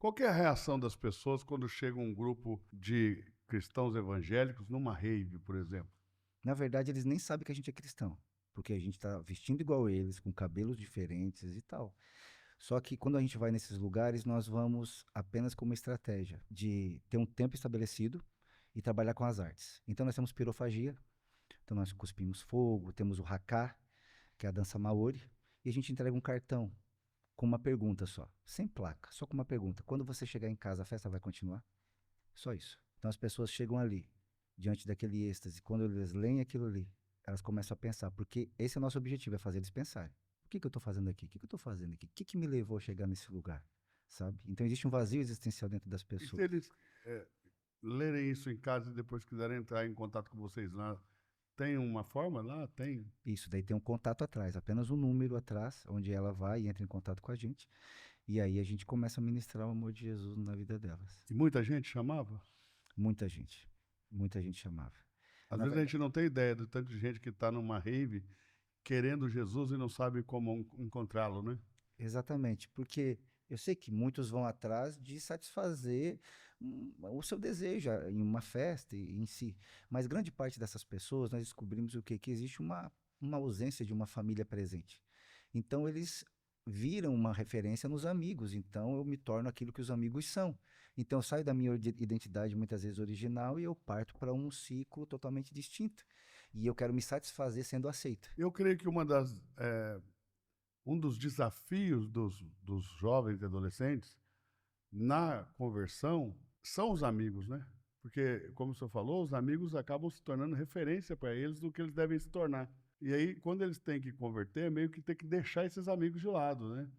Qual que é a reação das pessoas quando chega um grupo de cristãos evangélicos numa rave, por exemplo? Na verdade, eles nem sabem que a gente é cristão, porque a gente tá vestindo igual eles, com cabelos diferentes e tal. Só que quando a gente vai nesses lugares, nós vamos apenas com uma estratégia de ter um tempo estabelecido e trabalhar com as artes. Então nós temos pirofagia, então nós cuspimos fogo, temos o haka, que é a dança maori, e a gente entrega um cartão com uma pergunta só, sem placa, só com uma pergunta. Quando você chegar em casa, a festa vai continuar? Só isso. Então as pessoas chegam ali, diante daquele êxtase, quando eles leem aquilo ali, elas começam a pensar, porque esse é o nosso objetivo, é fazer eles pensarem. O que que eu estou fazendo aqui? O que que eu estou fazendo aqui? O que que me levou a chegar nesse lugar? Sabe? Então existe um vazio existencial dentro das E se pessoas. eles lerem isso em casa e depois quiserem entrar em contato com vocês lá, tem uma forma lá? Tem. Isso, daí tem um contato atrás, apenas um número atrás, onde ela vai e entra em contato com a gente. E aí a gente começa a ministrar o amor de Jesus na vida delas. E muita gente chamava? Muita gente chamava. Às Na vezes a verdade, gente não tem ideia do tanto de gente que está numa rave querendo Jesus e não sabe como encontrá-lo, né? exatamente, porque eu sei que muitos vão atrás de satisfazer o seu desejo em uma festa em si, mas grande parte dessas pessoas nós descobrimos o quê? Que existe uma ausência de uma família presente. Então eles viram uma referência nos amigos, então eu me torno aquilo que os amigos são. Então eu saio da minha identidade muitas vezes original e eu parto para um ciclo totalmente distinto. E eu quero me satisfazer sendo aceito. Eu creio que um dos desafios dos jovens e adolescentes na conversão são os amigos, né? Porque, como o senhor falou, os amigos acabam se tornando referência para eles do que eles devem se tornar. E aí, quando eles têm que converter, meio que tem que deixar esses amigos de lado, né?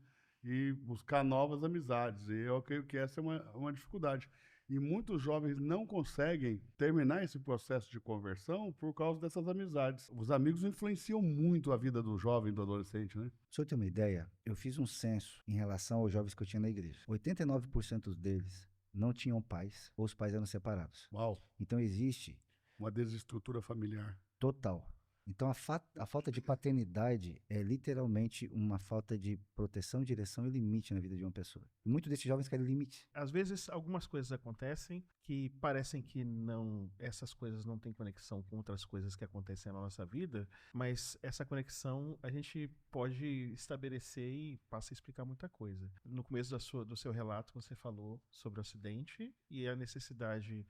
E buscar novas amizades. E eu creio que essa é uma dificuldade. E muitos jovens não conseguem terminar esse processo de conversão por causa dessas amizades. Os amigos influenciam muito a vida do jovem, do adolescente, né? Pra você ter uma ideia, eu fiz um censo em relação aos jovens que eu tinha na igreja. 89% deles não tinham pais ou os pais eram separados. Uau, Então existe uma desestrutura familiar. total. Então a falta de paternidade é literalmente uma falta de proteção, direção e limite na vida de uma pessoa. E muitos desses jovens querem limite. Às vezes algumas coisas acontecem que parecem que não, essas coisas não têm conexão com outras coisas que acontecem na nossa vida, mas essa conexão a gente pode estabelecer e passa a explicar muita coisa. No começo do seu relato você falou sobre o acidente e a necessidade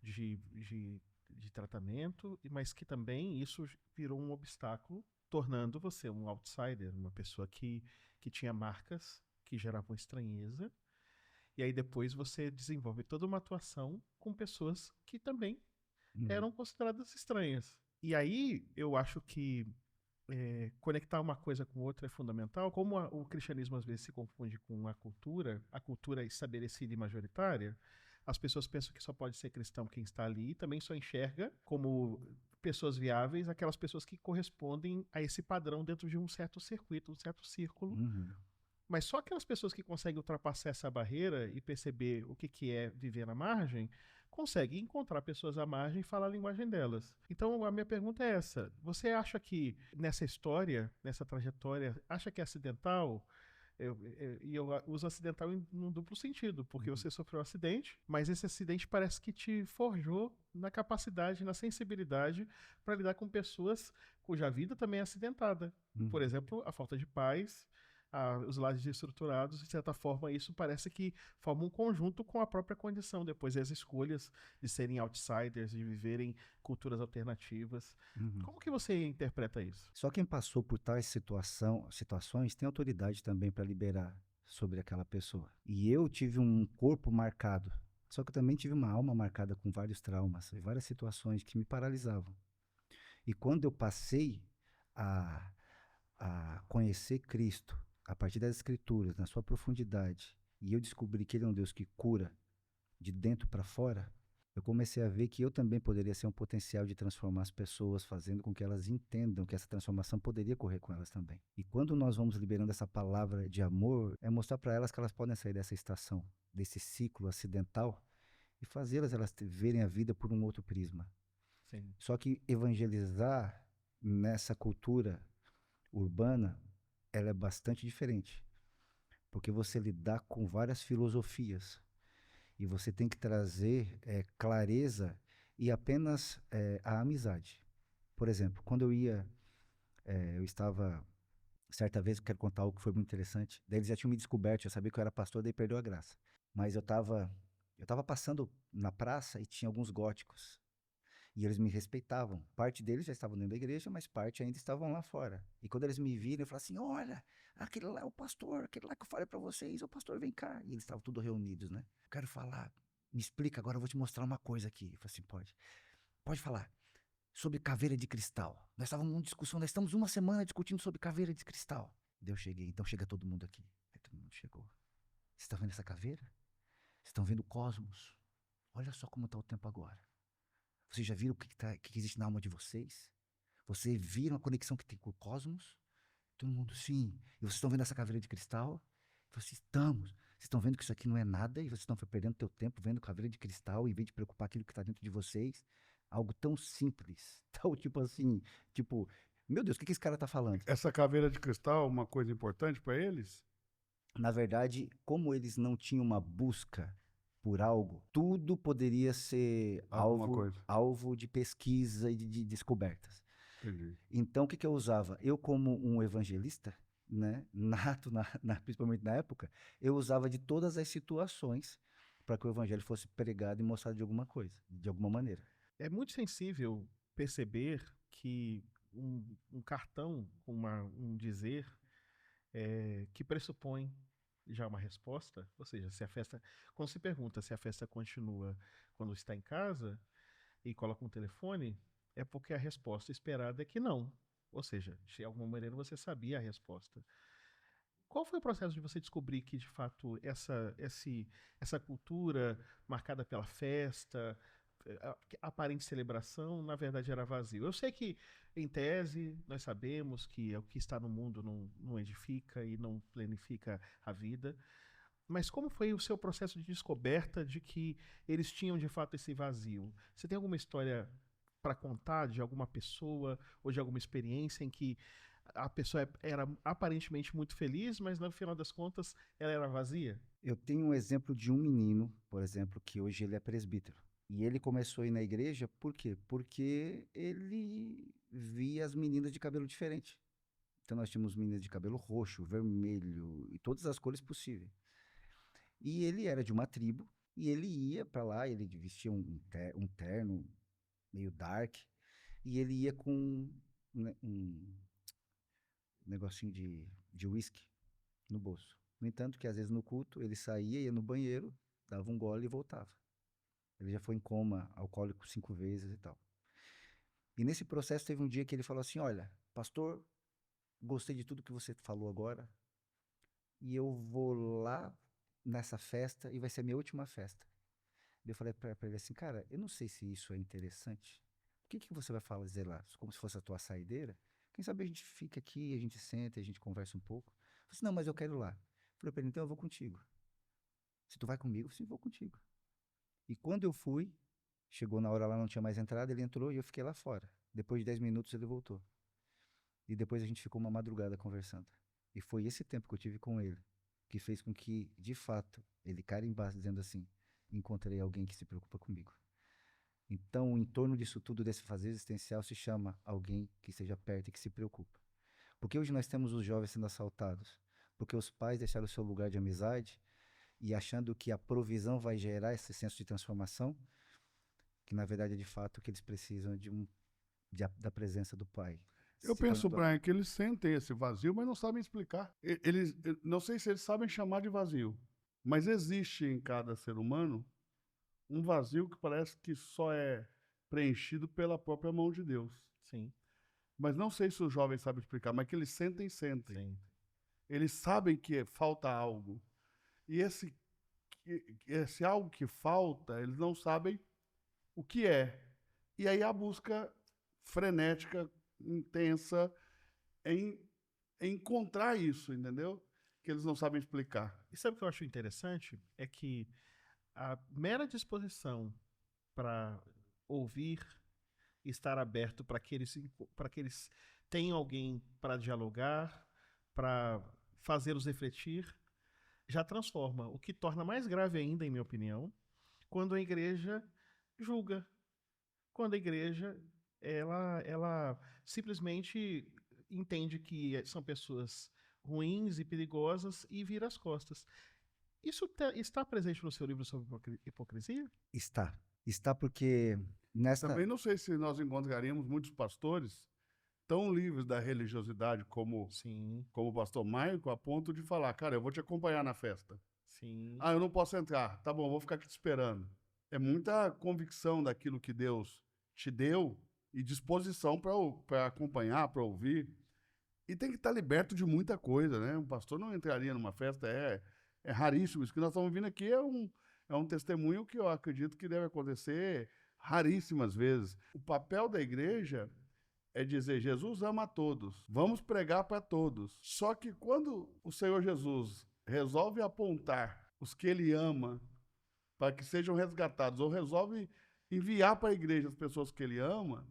de tratamento, mas que também isso virou um obstáculo, tornando você um outsider, uma pessoa que tinha marcas que geravam estranheza. E aí depois você desenvolve toda uma atuação com pessoas que também Uhum. eram consideradas estranhas. E aí eu acho que conectar uma coisa com outra é fundamental. Como o cristianismo às vezes se confunde com a cultura estabelecida e majoritária, as pessoas pensam que só pode ser cristão quem está ali e também só enxerga como pessoas viáveis aquelas pessoas que correspondem a esse padrão dentro de um certo circuito, um certo círculo. Uhum. Mas só aquelas pessoas que conseguem ultrapassar essa barreira e perceber o que é viver na margem, conseguem encontrar pessoas à margem e falar a linguagem delas. Então a minha pergunta é essa: você acha que nessa história, nessa trajetória, acha que é acidental? Eu uso acidental num duplo sentido, porque você sofreu um acidente, mas esse acidente parece que te forjou na capacidade, na sensibilidade para lidar com pessoas cuja vida também é acidentada. Por Uhum. exemplo, a falta de paz, os lares desestruturados, de certa forma, isso parece que forma um conjunto com a própria condição, depois as escolhas de serem outsiders, de viverem culturas alternativas. Uhum. Como que você interpreta isso? Só quem passou por tais situações tem autoridade também para liberar sobre aquela pessoa. E eu tive um corpo marcado, só que eu também tive uma alma marcada com vários traumas e várias situações que me paralisavam. E quando eu passei a, a conhecer Cristo a partir das Escrituras, na sua profundidade, e eu descobri que Ele é um Deus que cura de dentro para fora, eu comecei a ver que eu também poderia ser um potencial de transformar as pessoas, fazendo com que elas entendam que essa transformação poderia ocorrer com elas também. E quando nós vamos liberando essa palavra de amor, é mostrar para elas que elas podem sair dessa estação, desse ciclo acidental, e fazê-las elas verem a vida por um outro prisma. Sim. Só que evangelizar nessa cultura urbana, ela é bastante diferente. porque você lidar com várias filosofias e você tem que trazer clareza e apenas a amizade. Por exemplo, quando eu estava, certa vez, eu quero contar algo que foi muito interessante, daí eles já tinham me descoberto, já sabia que eu era pastor, daí perdeu a graça. Mas eu estava passando na praça e tinha alguns góticos. E eles me respeitavam. Parte deles já estavam dentro da igreja, mas parte ainda estavam lá fora. E quando eles me viram, eu falei assim: olha, aquele lá é o pastor, aquele lá que eu falei pra vocês, o pastor, vem cá. E eles estavam todos reunidos, né? Quero falar, me explica agora, eu vou te mostrar uma coisa aqui. Eu falei assim: pode falar. Sobre caveira de cristal. Nós estávamos numa discussão, nós estamos uma semana discutindo sobre caveira de cristal. Daí eu cheguei, então chega todo mundo aqui. Aí todo mundo chegou. Vocês estão vendo essa caveira? Vocês estão vendo o cosmos? Olha só como está o tempo agora. Vocês já viram o que existe na alma de vocês? Vocês viram a conexão que tem com o cosmos? Todo mundo, sim. E vocês estão vendo essa caveira de cristal? Vocês estamos. Vocês estão vendo que isso aqui não é nada e vocês estão perdendo teu tempo vendo caveira de cristal em vez de preocupar aquilo que está dentro de vocês. Algo tão simples. Tão tipo assim, tipo, meu Deus, o que esse cara está falando? Essa caveira de cristal é uma coisa importante para eles? Na verdade, como eles não tinham uma busca por algo, tudo poderia ser Alguma coisa. alvo de pesquisa e de descobertas. Entendi. Então, o que eu usava? Eu, como um evangelista, né, nato, principalmente na época, eu usava de todas as situações para que o evangelho fosse pregado e mostrado de alguma coisa, de alguma maneira. É muito sensível perceber que um cartão, um dizer, que pressupõe já uma resposta, ou seja, se a festa, quando se pergunta se a festa continua quando está em casa e coloca um telefone, é porque a resposta esperada é que não. Ou seja, de alguma maneira você sabia a resposta. Qual foi o processo de você descobrir que, de fato, essa cultura marcada pela festa, aparente celebração, na verdade era vazio? Eu sei que, em tese, nós sabemos que o que está no mundo não edifica e não planifica a vida, mas como foi o seu processo de descoberta de que eles tinham, de fato, esse vazio? Você tem alguma história para contar de alguma pessoa ou de alguma experiência em que a pessoa era aparentemente muito feliz, mas no final das contas ela era vazia? Eu tenho um exemplo de um menino, por exemplo, que hoje ele é presbítero. E ele começou a ir na igreja, por quê? Porque ele via as meninas de cabelo diferente. Então nós tínhamos meninas de cabelo roxo, vermelho e todas as cores possíveis. E ele era de uma tribo e ele ia para lá, ele vestia um terno meio dark e ele ia com um negocinho de whisky no bolso. No entanto, que às vezes no culto ele saía, ia no banheiro, dava um gole e voltava. Ele já foi em coma alcoólico 5 vezes e tal. E nesse processo teve um dia que ele falou assim: olha, pastor, gostei de tudo que você falou agora e eu vou lá nessa festa e vai ser a minha última festa. Eu falei pra ele assim: cara, eu não sei se isso é interessante. O que você vai dizer lá? Como se fosse a tua saideira? Quem sabe a gente fica aqui, a gente senta, a gente conversa um pouco. Eu falei assim: não, mas eu quero ir lá. Eu falei pra ele: então eu vou contigo. Se tu vai comigo, sim, eu vou contigo. E quando eu fui, chegou na hora lá, não tinha mais entrada, ele entrou e eu fiquei lá fora. Depois de 10 minutos ele voltou. E depois a gente ficou uma madrugada conversando. E foi esse tempo que eu tive com ele que fez com que, de fato, ele carimbasse dizendo assim: encontrei alguém que se preocupa comigo. Então, em torno disso tudo, desse fazer existencial, se chama alguém que esteja perto e que se preocupa. Porque hoje nós temos os jovens sendo assaltados, porque os pais deixaram o seu lugar de amizade e achando que a provisão vai gerar esse senso de transformação, que na verdade é de fato que eles precisam da presença do pai. Eu penso, Brian, que eles sentem esse vazio, mas não sabem explicar. Não sei se eles sabem chamar de vazio, mas existe em cada ser humano um vazio que parece que só é preenchido pela própria mão de Deus. Sim. Mas não sei se os jovens sabem explicar, mas que eles sentem. Sim. Eles sabem que falta algo. E esse algo que falta, eles não sabem o que é. E aí a busca frenética, intensa, em encontrar isso, entendeu? Que eles não sabem explicar. E sabe o que eu acho interessante? É que a mera disposição para ouvir, estar aberto para que eles tenham alguém para dialogar, para fazê-los refletir, já transforma. O que torna mais grave ainda, em minha opinião, quando a igreja julga. Quando a igreja ela simplesmente entende que são pessoas ruins e perigosas e vira as costas. Isso está presente no seu livro sobre hipocrisia? Está. Está porque nesta... Também não sei se nós encontraríamos muitos pastores tão livres da religiosidade como Sim, o pastor Maico, a ponto de falar, cara, eu vou te acompanhar na festa. sim. Ah, eu não posso entrar. Tá bom, vou ficar aqui te esperando. É muita convicção daquilo que Deus te deu e disposição para acompanhar, para ouvir. E tem que estar liberto de muita coisa, né? Um pastor não entraria numa festa, é raríssimo. Isso que nós estamos vindo aqui é um testemunho que eu acredito que deve acontecer raríssimas vezes. O papel da igreja é dizer, Jesus ama a todos, vamos pregar para todos. Só que quando o Senhor Jesus resolve apontar os que ele ama para que sejam resgatados, ou resolve enviar para a igreja as pessoas que ele ama,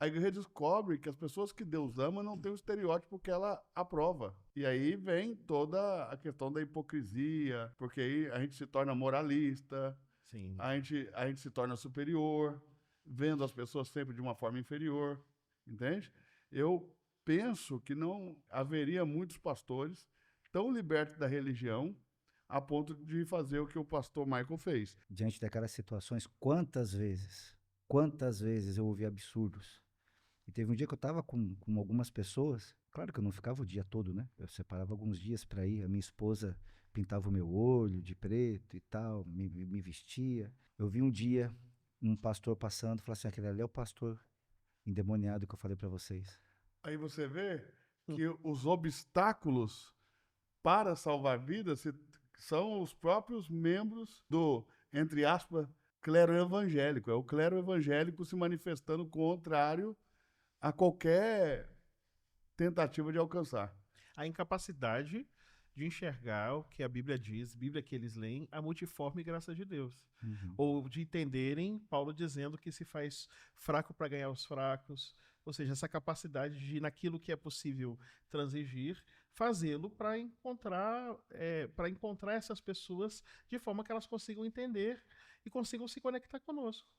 a igreja descobre que as pessoas que Deus ama não têm o estereótipo que ela aprova. E aí vem toda a questão da hipocrisia, porque aí a gente se torna moralista, Sim. a gente se torna superior, vendo as pessoas sempre de uma forma inferior, entende? Eu penso que não haveria muitos pastores tão libertos da religião a ponto de fazer o que o pastor Michael fez. Diante daquelas situações, quantas vezes eu ouvi absurdos. E teve um dia que eu estava com algumas pessoas, claro que eu não ficava o dia todo, né? Eu separava alguns dias para ir, a minha esposa pintava o meu olho de preto e tal, me vestia. Eu vi um dia um pastor passando, falou assim, aquele ali é o pastor endemoniado que eu falei para vocês. Aí você vê que os obstáculos para salvar vidas são os próprios membros do, entre aspas, clero evangélico. É o clero evangélico se manifestando contrário a qualquer tentativa de alcançar. A incapacidade de enxergar o que a Bíblia diz, Bíblia que eles leem, a multiforme graça de Deus. Ou de entenderem Paulo dizendo que se faz fraco para ganhar os fracos, ou seja, essa capacidade de, naquilo que é possível transigir, fazê-lo para encontrar essas pessoas de forma que elas consigam entender e consigam se conectar conosco.